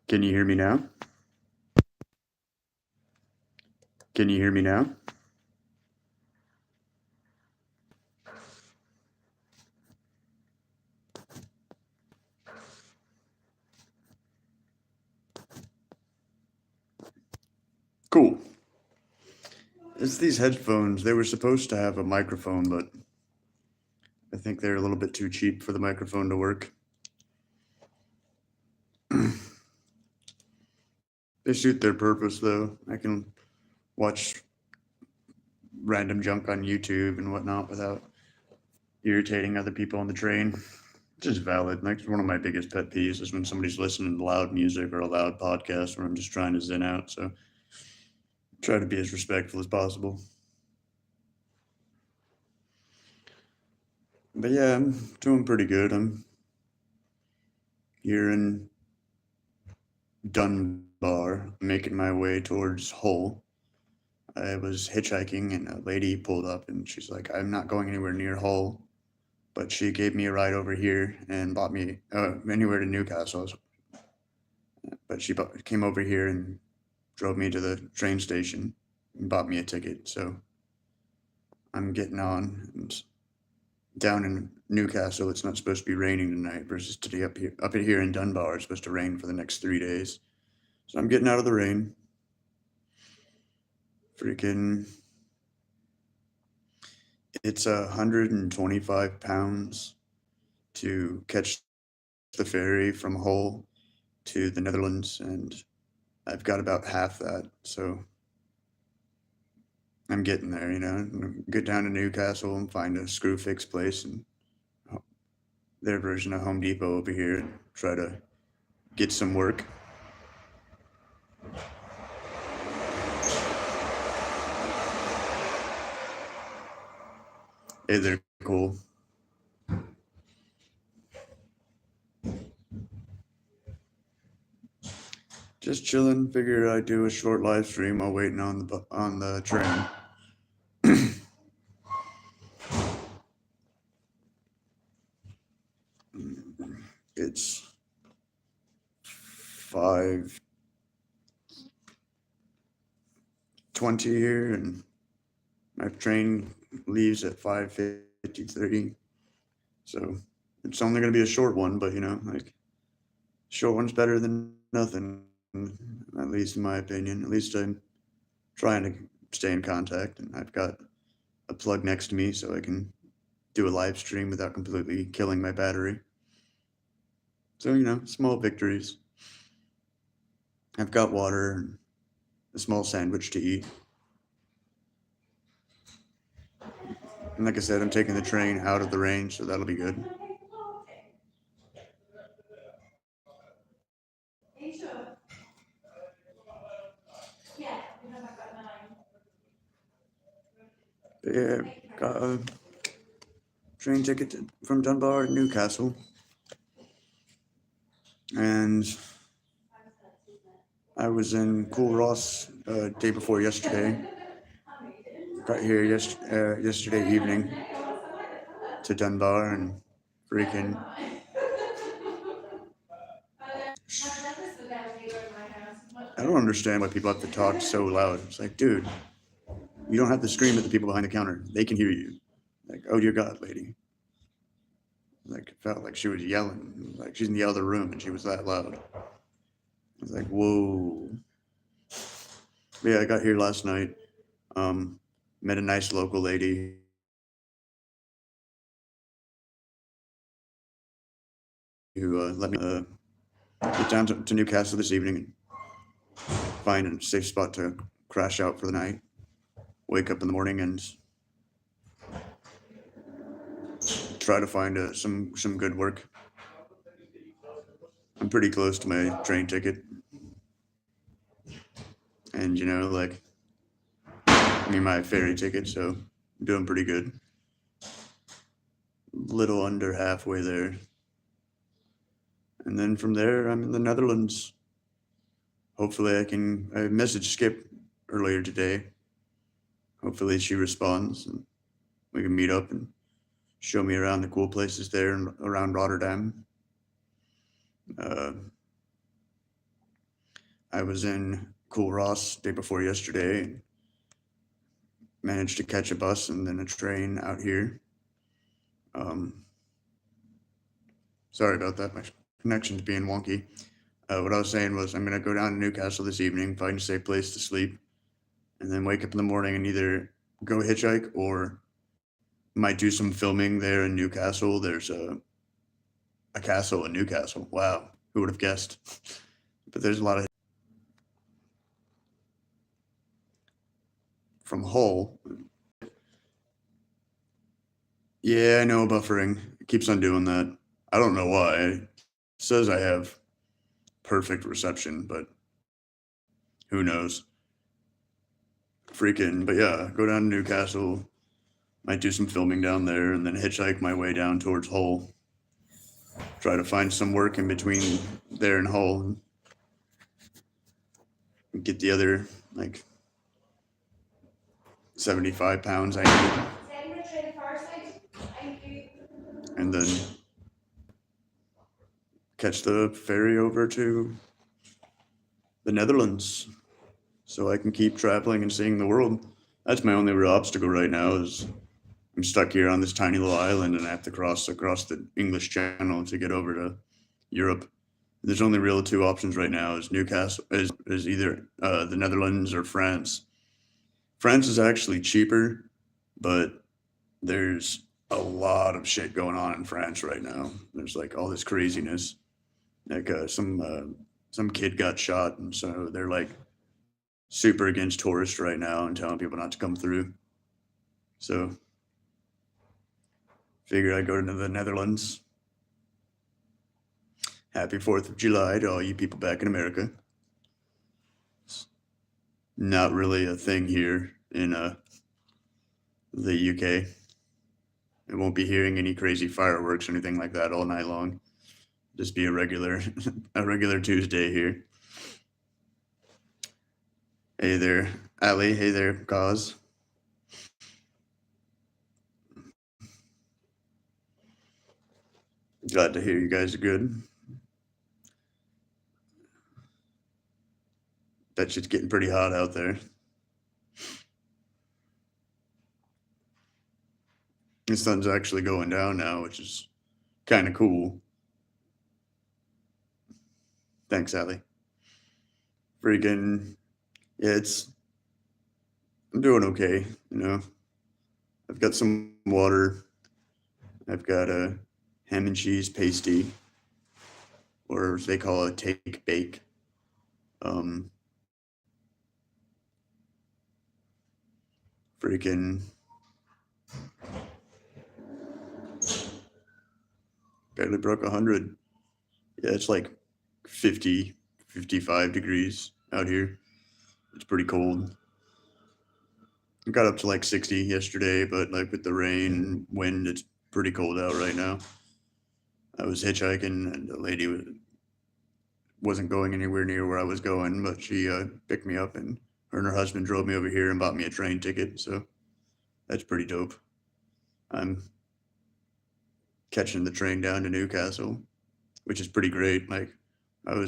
Can you hear me now? Can you hear me now? Cool. It's these headphones. They were supposed to have a microphone, but I think they're a little bit too cheap for the microphone to work. They suit their purpose, though. I can watch random junk on YouTube and whatnot without irritating other people on the train. Which is valid. Like, one of my biggest pet peeves is when somebody's listening to loud music or a loud podcast where I'm just trying to zen out. So try to be as respectful as possible. But yeah, I'm doing pretty good. I'm here in Dunbar, making my way towards Hull. I was hitchhiking and a lady pulled up and she's like, I'm not going anywhere near Hull, but she gave me a ride over here and bought me anywhere to Newcastle. But she came over here and drove me to the train station and bought me a ticket. So I'm getting on. And down in Newcastle, it's not supposed to be raining tonight versus today up here in Dunbar, it's supposed to rain for the next 3 days. So I'm getting out of the rain. Freaking, it's 125 pounds to catch the ferry from Hull to the Netherlands, and I've got about half that. So I'm getting there, get down to Newcastle and find a screw fix place and their version of Home Depot over here and try to get some work. Hey, they're cool. Just chilling. Figured I'd do a short live stream while waiting on the train. It's 5:20 here, and my train leaves at 5:53. So it's only going to be a short one, but like, short one's better than nothing, at least in my opinion. At least I'm trying to stay in contact, and I've got a plug next to me so I can do a live stream without completely killing my battery. So, small victories. I've got water and a small sandwich to eat. And like I said, I'm taking the train out of the rain, so that'll be good. But yeah, got a train ticket from Dunbar to Newcastle. And I was in Cool Ross day before yesterday. Got here yesterday evening to Dunbar and freaking. I don't understand why people have to talk so loud. It's like, dude, you don't have to scream at the people behind the counter. They can hear you. Like, oh dear God, lady. Like, it felt like she was yelling. Like, she's in the other room and she was that loud. I was like, whoa. But yeah, I got here last night. Met a nice local lady who let me get down to Newcastle this evening and find a safe spot to crash out for the night. Wake up in the morning and try to find some good work. I'm pretty close to my train ticket. And, like, my ferry ticket, so I'm doing pretty good. Little under halfway there. And then from there, I'm in the Netherlands. Hopefully I messaged Skip earlier today. Hopefully she responds and we can meet up and show me around the cool places there and around Rotterdam. I was in Cool Ross day before yesterday and managed to catch a bus and then a train out here. Sorry about that. My connection's being wonky. What I was saying was I'm going to go down to Newcastle this evening, find a safe place to sleep, and then wake up in the morning and either go hitchhike or might do some filming there in Newcastle. There's a castle in Newcastle. Wow, who would have guessed? But there's a lot of from Hull. Yeah, I know buffering. It keeps on doing that. I don't know why. It says I have perfect reception, but who knows? Freaking, but yeah, go down to Newcastle. Might do some filming down there and then hitchhike my way down towards Hull. Try to find some work in between there and Hull. And get the other, like, 75 pounds I need. And then catch the ferry over to the Netherlands so I can keep traveling and seeing the world. That's my only real obstacle right now is I'm stuck here on this tiny little island and I have to cross across the English Channel to get over to Europe. There's only real two options right now is Newcastle is either the Netherlands or France. France is actually cheaper, but there's a lot of shit going on in France right now. There's like all this craziness. Like some kid got shot, and so they're like super against tourists right now and telling people not to come through. So figured I'd go to the Netherlands. Happy 4th of July to all you people back in America. It's not really a thing here in the UK. I won't be hearing any crazy fireworks or anything like that all night long. Just be a regular Tuesday here. Hey there, Ali. Hey there, Kaz. Glad to hear you guys are good. Bet shit's getting pretty hot out there. The sun's actually going down now, which is kind of cool. Thanks, Ali. Freaking, yeah, I'm doing okay, you know. I've got some water. I've got a ham and cheese pasty, or as they call it, take bake. Freaking barely broke 100. Yeah, it's like 50, 55 degrees out here. It's pretty cold. It got up to like 60 yesterday, but like with the rain and wind, it's pretty cold out right now. I was hitchhiking and the lady wasn't going anywhere near where I was going, but she picked me up and her and her husband drove me over here and bought me a train ticket. So that's pretty dope. I'm catching the train down to Newcastle, which is pretty great. Like I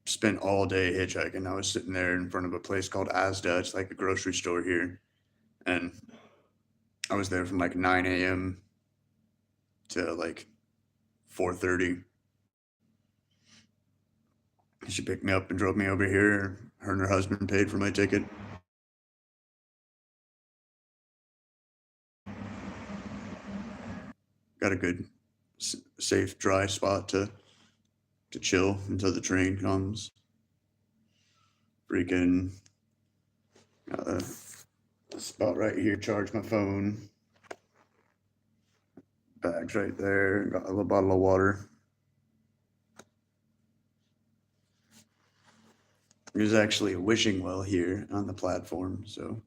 spent all day hitchhiking. I was sitting there in front of a place called Asda. It's like a grocery store here. And I was there from like 9 a.m. to like 4:30. She picked me up and drove me over here. Her and her husband paid for my ticket. Got a good, safe, dry spot to chill until the train comes. Freaking got a spot right here. Charge my phone. Bags right there. Got a little bottle of water. There's actually a wishing well here on the platform, so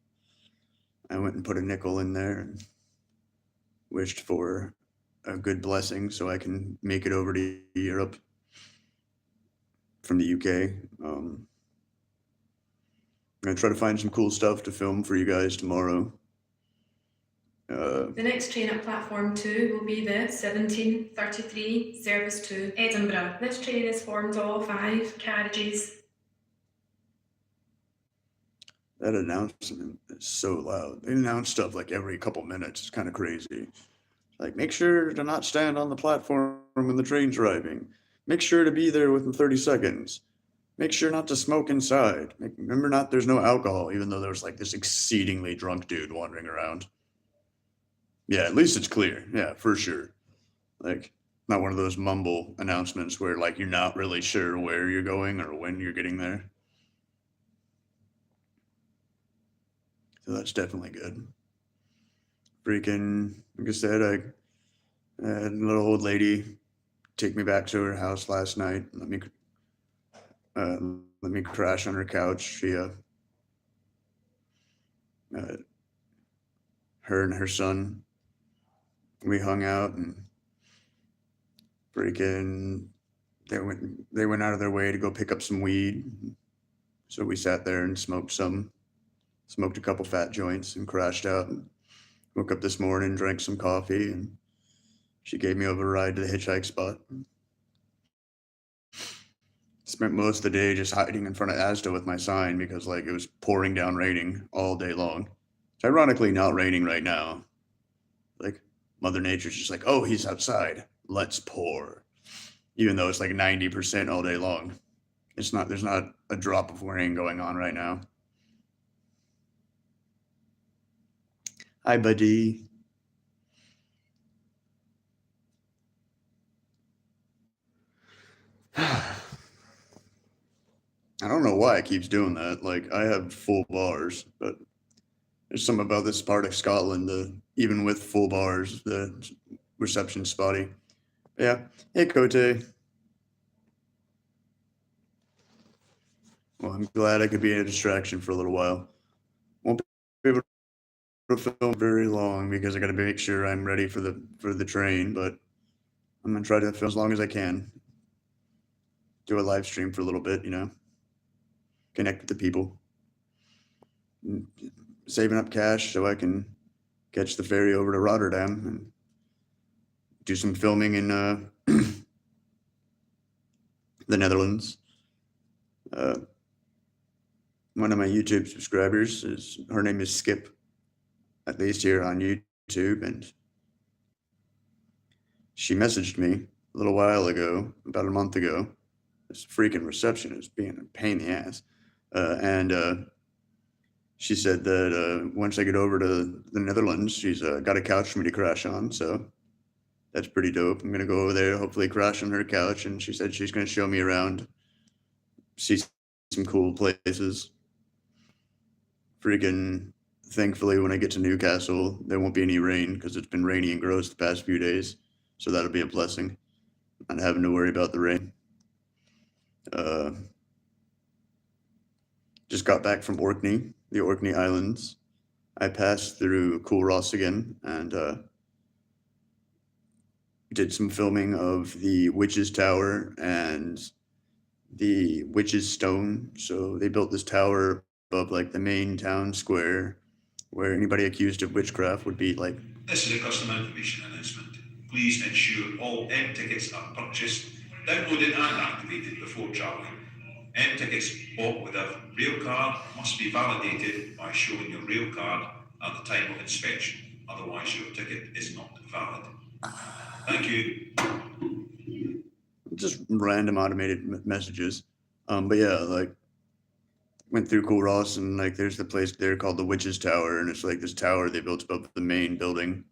I went and put a nickel in there and wished for a good blessing so I can make it over to Europe from the UK. I'm gonna try to find some cool stuff to film for you guys tomorrow. The next train at platform 2 will be the 1733 service to Edinburgh. This train is formed of 5 carriages. That announcement is so loud. They announce stuff like every couple minutes. It's kind of crazy. Like, make sure to not stand on the platform when the train's arriving. Make sure to be there within 30 seconds. Make sure not to smoke inside. Remember not there's no alcohol, even though there's like this exceedingly drunk dude wandering around. Yeah, at least it's clear. Yeah, for sure. Like, not one of those mumble announcements where like you're not really sure where you're going or when you're getting there. So that's definitely good. Freaking, like I said, I had a little old lady take me back to her house last night. Uh, let me crash on her couch. Uh, her and her son, we hung out and freaking they went out of their way to go pick up some weed. So we sat there and smoked a couple fat joints and crashed out. And woke up this morning, drank some coffee, and she gave me over a ride to the hitchhike spot. Spent most of the day just hiding in front of Asda with my sign because like it was pouring down raining all day long. It's ironically not raining right now. Like Mother Nature's just like, oh, he's outside. Let's pour. Even though it's like 90% all day long. There's not a drop of rain going on right now. Hi, buddy. I don't know why it keeps doing that. Like, I have full bars, but there's something about this part of Scotland, even with full bars, the reception's spotty. Yeah. Hey, Kote. Well, I'm glad I could be a distraction for a little while. Won't be able to film very long because I got to make sure I'm ready for the train, but I'm gonna try to film as long as I can. Do a live stream for a little bit, connect with the people. Saving up cash so I can catch the ferry over to Rotterdam and do some filming in the Netherlands. One of my YouTube subscribers her name is Skip, at least here on YouTube, and she messaged me a little while ago, about a month ago. This freaking reception is being a pain in the ass, and she said that once I get over to the Netherlands, she's got a couch for me to crash on. So that's pretty dope. I'm gonna go over there, hopefully crash on her couch, and she said she's gonna show me around, see some cool places. Freaking, thankfully, when I get to Newcastle, there won't be any rain because it's been rainy and gross the past few days. So that'll be a blessing, not having to worry about the rain. Just got back from Orkney, the Orkney Islands. I passed through Coolross again and did some filming of the Witch's Tower and the Witch's Stone. So they built this tower above like the main town square where anybody accused of witchcraft would be like. This is a customer information announcement. Please ensure all M tickets are purchased, downloaded and activated before travelling. M tickets bought with a rail card must be validated by showing your rail card at the time of inspection. Otherwise, your ticket is not valid. Thank you. Just random automated messages. But yeah, like went through Coolross and like there's the place there called the Witch's Tower, and it's like this tower they built above the main building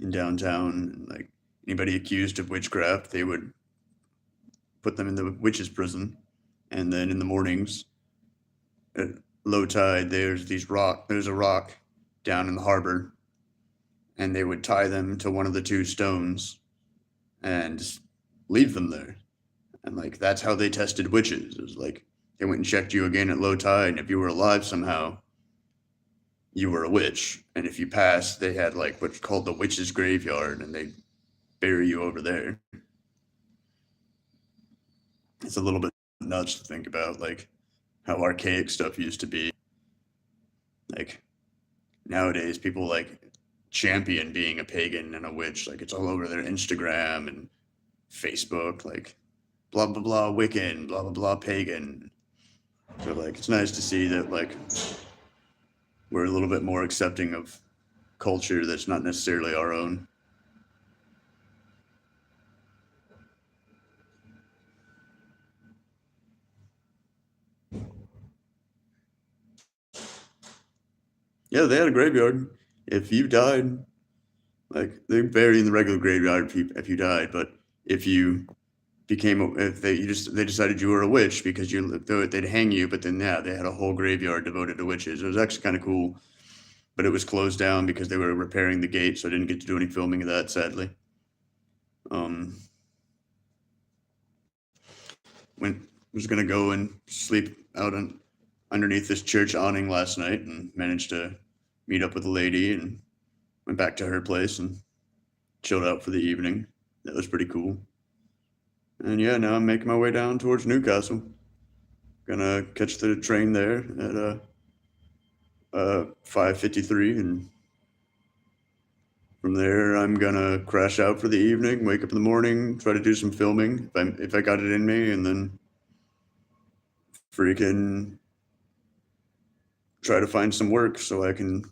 in downtown. And like anybody accused of witchcraft, they would put them in the witch's prison. And then in the mornings, at low tide, there's a rock down in the harbor, and they would tie them to one of the two stones and leave them there. And like that's how they tested witches. It was like they went and checked you again at low tide, and if you were alive somehow, you were a witch. And if you passed, they had like what's called the witch's graveyard, and they bury you over there. It's a little bit nuts to think about, like how archaic stuff used to be. Like nowadays, people like champion being a pagan and a witch. Like it's all over their Instagram and Facebook. Like blah blah blah Wiccan, blah blah blah pagan. So like it's nice to see that like we're a little bit more accepting of culture that's not necessarily our own. Yeah, they had a graveyard. If you died, like they bury in the regular graveyard if you died, but if you they decided you were a witch because they'd hang you, but then they had a whole graveyard devoted to witches. It was actually kind of cool, but it was closed down because they were repairing the gate, so I didn't get to do any filming of that, sadly. Was gonna go and sleep out underneath this church awning last night, and managed to meet up with a lady and went back to her place and chilled out for the evening. That was pretty cool. And yeah, now I'm making my way down towards Newcastle. Gonna catch the train there at 5:53, and from there I'm gonna crash out for the evening, wake up in the morning, try to do some filming if I got it in me, and then freaking try to find some work so I can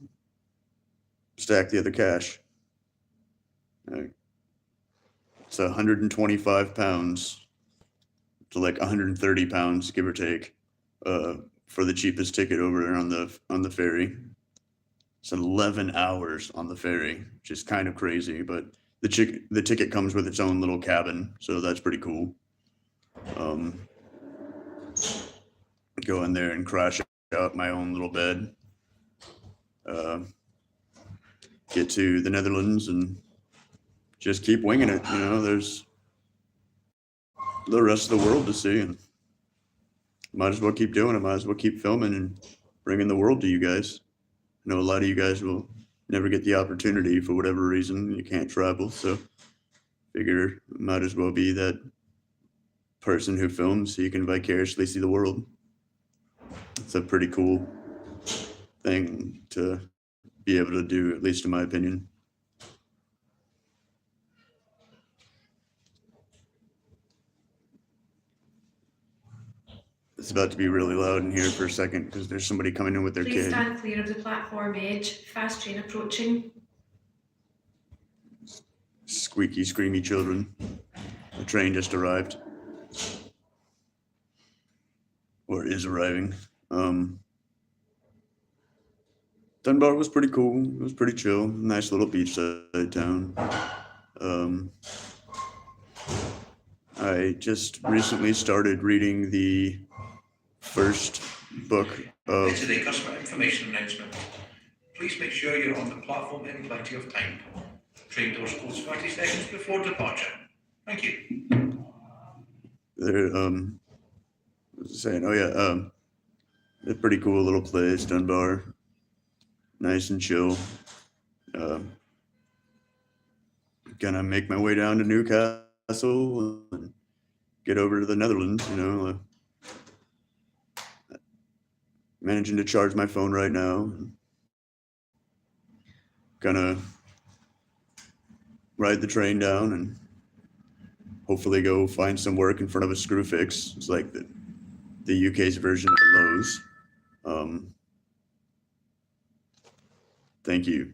stack the other cash. It's 125 pounds to like 130 pounds, give or take, for the cheapest ticket over there on the ferry. It's 11 hours on the ferry, which is kind of crazy, but the ticket comes with its own little cabin, so that's pretty cool. Go in there and crash out my own little bed. Get to the Netherlands and just keep winging it. You know, there's the rest of the world to see, and might as well keep doing it. Might as well keep filming and bringing the world to you guys. I know a lot of you guys will never get the opportunity for whatever reason. You can't travel, so figure might as well be that person who films so you can vicariously see the world. It's a pretty cool thing to be able to do, at least in my opinion. It's about to be really loud in here for a second because there's somebody coming in with their Please kid. stand clear of the platform edge. Fast train approaching. Squeaky, screamy children. The train just arrived. Or is arriving. Dunbar was pretty cool. It was pretty chill. Nice little beachside town. I just recently started reading the first book of... Today, customer information announcement. Please make sure you're on the platform in plenty of time. Train doors close 30 seconds before departure. Thank you. They're, saying, oh yeah, a pretty cool little place, Dunbar. Nice and chill. Gonna make my way down to Newcastle and get over to the Netherlands, you know. Managing to charge my phone right now. Gonna ride the train down and hopefully go find some work in front of a screw fix. It's like the UK's version of Lowe's. Thank you.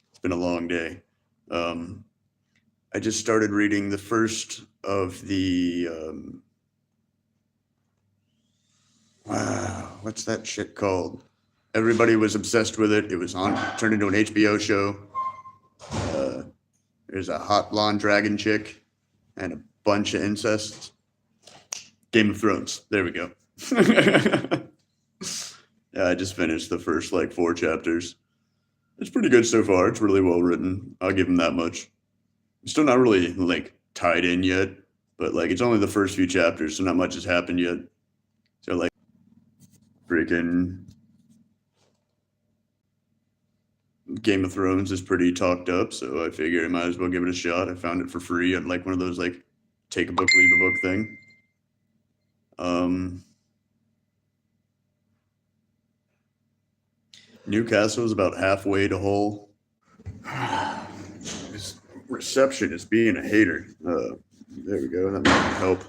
It's been a long day. I just started reading the first of the what's that shit called? Everybody was obsessed with it. It was turned into an HBO show. There's a hot blonde dragon chick and a bunch of incest. Game of Thrones. There we go. Yeah, I just finished the first like 4 chapters. It's pretty good so far. It's really well written. I'll give them that much. I'm still not really like tied in yet, but like it's only the first few chapters, so not much has happened yet. So like freaking Game of Thrones is pretty talked up, so I figured I might as well give it a shot. I found it for free at like one of those like take a book, leave a book thing. Newcastle is about halfway to Hull. This reception is being a hater. There we go. That might help.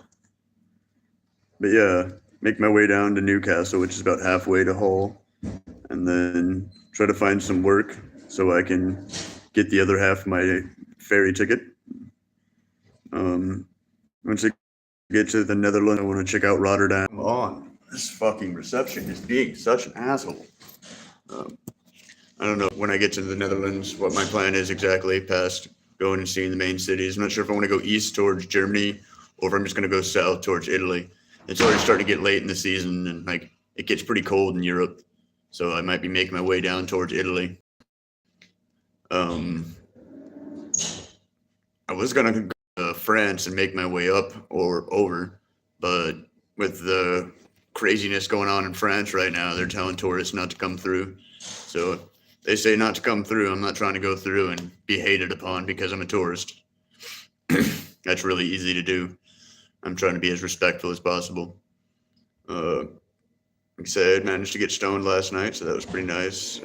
But yeah, make my way down to Newcastle, which is about halfway to Hull. and then try to find some work so I can get the other half of my ferry ticket. Once I get to the Netherlands, I want to check out Rotterdam. Come on, this fucking reception is being such an asshole. I don't know when I get to the Netherlands what my plan is exactly past going and seeing the main cities. I'm not sure if I want to go east towards Germany or if I'm just going to go south towards Italy. It's already starting to get late in the season and like it gets pretty cold in Europe. So I might be making my way down towards Italy. I was going to go to France and make my way up or over, but with the craziness going on in France right now, they're telling tourists not to come through. So they say not to come through. I'm not trying to go through and be hated upon because I'm a tourist. That's really easy to do. I'm trying to be as respectful as possible. Like I said, I managed to get stoned last night, so that was pretty nice.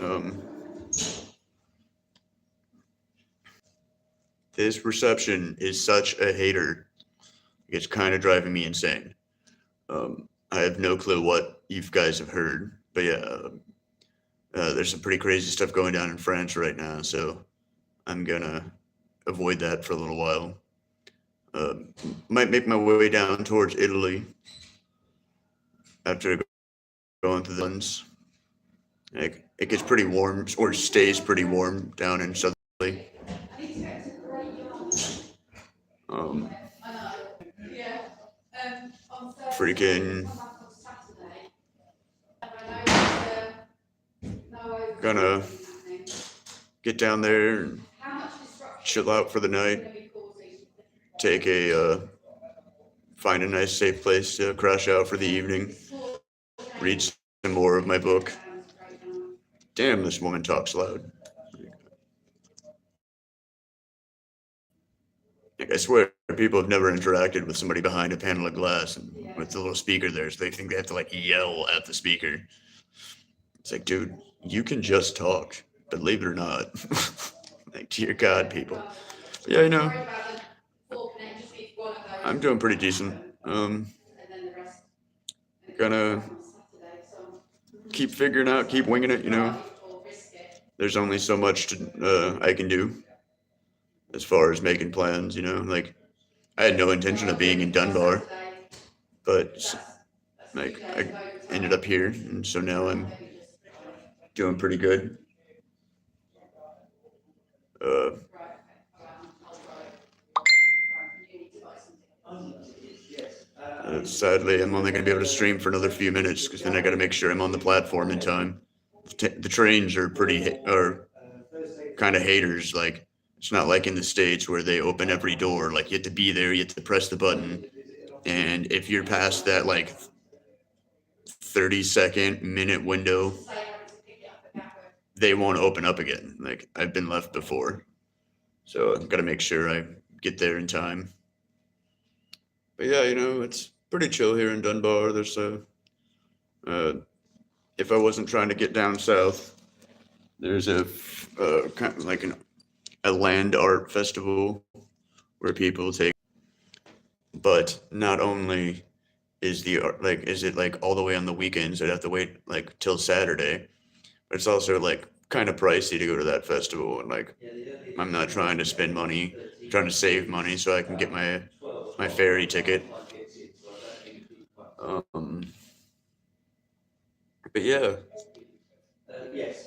This reception is such a hater. It's kind of driving me insane. I have no clue what you guys have heard, but yeah, there's some pretty crazy stuff going down in France right now, so I'm gonna avoid that for a little while. Might make my way down towards Italy after going through the ones. Like, it gets pretty warm, or stays pretty warm down in southern Italy. Freaking gonna get down there and chill out for the night. Find a nice safe place to crash out for the evening. Read some more of my book. Damn, this woman talks loud. Like, I swear, people have never interacted with somebody behind a panel of glass and with the little speaker there, so they think they have to like yell at the speaker. It's like, dude, you can just talk, believe it or not. Like, dear God, people. But yeah, you know, I'm doing pretty decent. Gonna keep figuring out, keep winging it, you know. There's only so much I can do as far as making plans, you know. Like, I had no intention of being in Dunbar, but like I ended up here, and so now I'm doing pretty good. Sadly, I'm only going to be able to stream for another few minutes because then I got to make sure I'm on the platform in time. The trains are kind of haters. Like, it's not like in the States where they open every door. Like, you have to be there, you have to press the button, and if you're past that like 30-second minute window, they won't open up again. Like, I've been left before, so I've got to make sure I get there in time. But yeah, you know, it's pretty chill here in Dunbar. There's if I wasn't trying to get down south, there's a kind of like a land art festival where people take. But not only is the art is it like all the way on the weekends? I'd have to wait like till Saturday. But it's also like kind of pricey to go to that festival, and like I'm not trying to spend money, I'm trying to save money so I can get my ferry ticket. But yeah,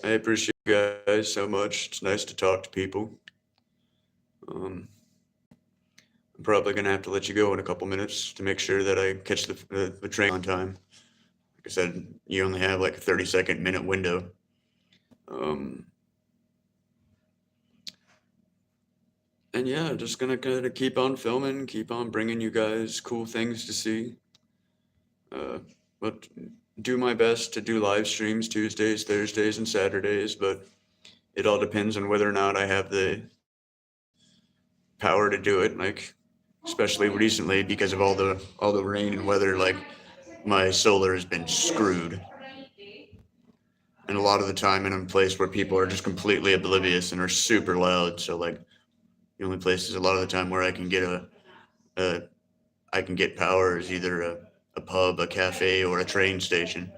I appreciate you guys so much. It's nice to talk to people. I'm probably gonna have to let you go in a couple minutes to make sure that I catch the train on time. Like I said, you only have like a 30-second minute window. And yeah, just gonna kind of keep on filming, keep on bringing you guys cool things to see. But do my best to do live streams Tuesdays, Thursdays, and Saturdays, but it all depends on whether or not I have the power to do it. Like, especially recently because of all the rain and weather, like my solar has been screwed. And a lot of the time I'm in a place where people are just completely oblivious and are super loud. So like the only places a lot of the time where I can get power is either a pub, a cafe, or a train station.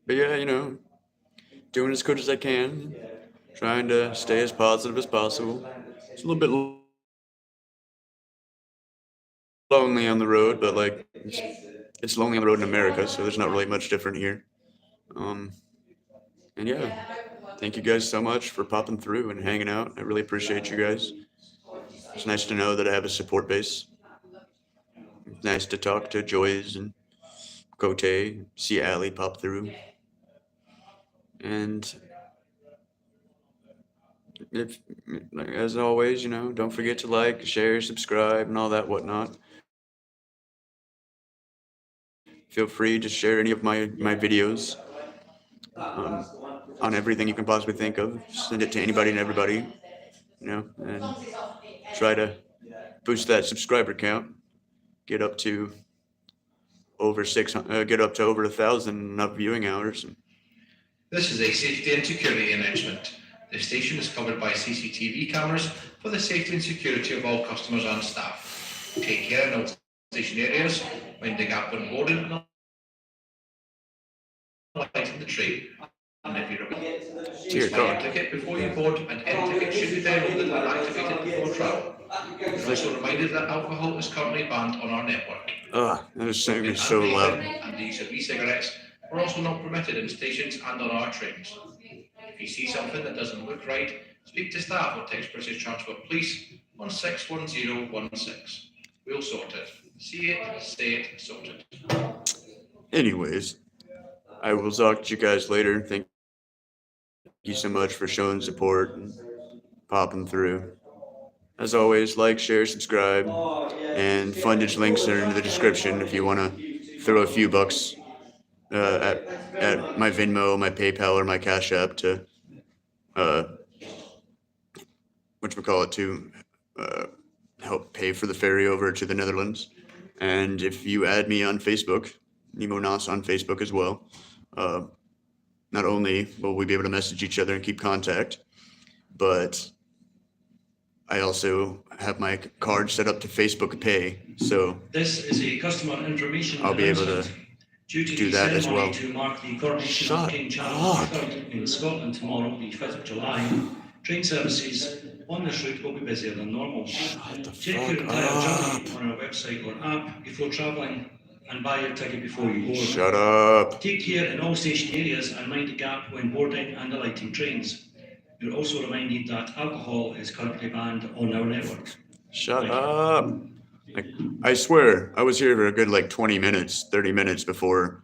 But yeah, doing as good as I can, trying to stay as positive as possible. It's a little bit lonely on the road, but like it's lonely on the road in America, so there's not really much different here. Um, and yeah, thank you guys so much for popping through and hanging out. I really appreciate you guys. It's nice to know that I have a support base. It's nice to talk to Joyce and Cote, see Allie pop through. And if, as always, don't forget to like, share, subscribe, and all that whatnot. Feel free to share any of my videos on everything you can possibly think of. Send it to anybody and everybody, and try to boost that subscriber count. Get up to over 600. Get up to over 1,000 viewing hours. This is a safety and security announcement. The station is covered by CCTV cameras for the safety and security of all customers and staff. Take care in all station areas, mind the gap when boarding and lighting the train. And if you're please buy your ticket before you board, and any ticket should be downloaded and activated before travel. You're also reminded that alcohol is currently banned on our network. That is saying me so loud. And the use of e-cigarettes are also not permitted in stations and on our trains. If you see something that doesn't look right, speak to staff or text British Transport Police on 61016. We'll sort it. See it, say it, sort it. Anyways, I will talk to you guys later. Thank you so much for showing support and popping through. As always, like, share, subscribe, and Fundage links are in the description if you want to throw a few bucks at my Venmo, my PayPal, or my Cash App to help pay for the ferry over to the Netherlands. And if you add me on Facebook, Nemo Nos on Facebook as well, not only will we be able to message each other and keep contact, but I also have my card set up to Facebook Pay, so this is a customer information I'll be able to do that as well. To mark the coronation of King Charles III in Scotland tomorrow, the 5th of July. Train services on this route will be busier than normal. Check your entire journey on our website or app before travelling and buy your ticket before you board. Shut up. Take care in all station areas and mind the gap when boarding and alighting trains. You're also reminded that alcohol is currently banned on our network. Shut up. I swear, I was here for a good 20 minutes, 30 minutes before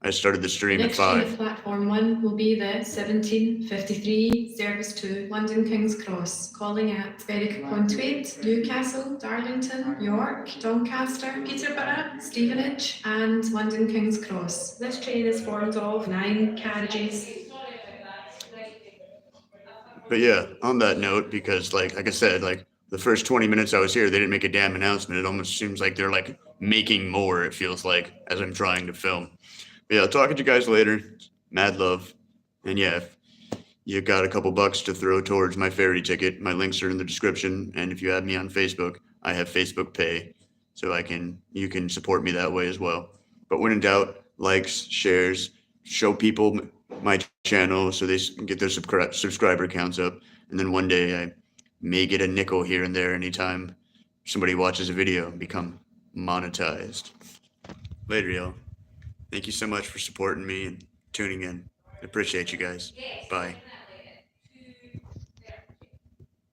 I started the stream at 5. Next platform 1 will be the 1753 service to London King's Cross, calling at Berwick-upon-Tweed, Newcastle, Darlington, York, Doncaster, Peterborough, Stevenage, and London King's Cross. This train is formed of 9 carriages. But yeah, on that note, because like I said, the first 20 minutes I was here, they didn't make a damn announcement. It almost seems like they're making more, it feels like, as I'm trying to film. But yeah, I'll talk to you guys later. Mad love. And yeah, if you got a couple bucks to throw towards my ferry ticket, my links are in the description. And if you add me on Facebook, I have Facebook Pay. So you can support me that way as well. But when in doubt, likes, shares, show people my channel so they can get their subscriber counts up. And then one day I may get a nickel here and there anytime somebody watches a video and become monetized. Later, y'all. Thank you so much for supporting me and tuning in. I appreciate you guys. Bye.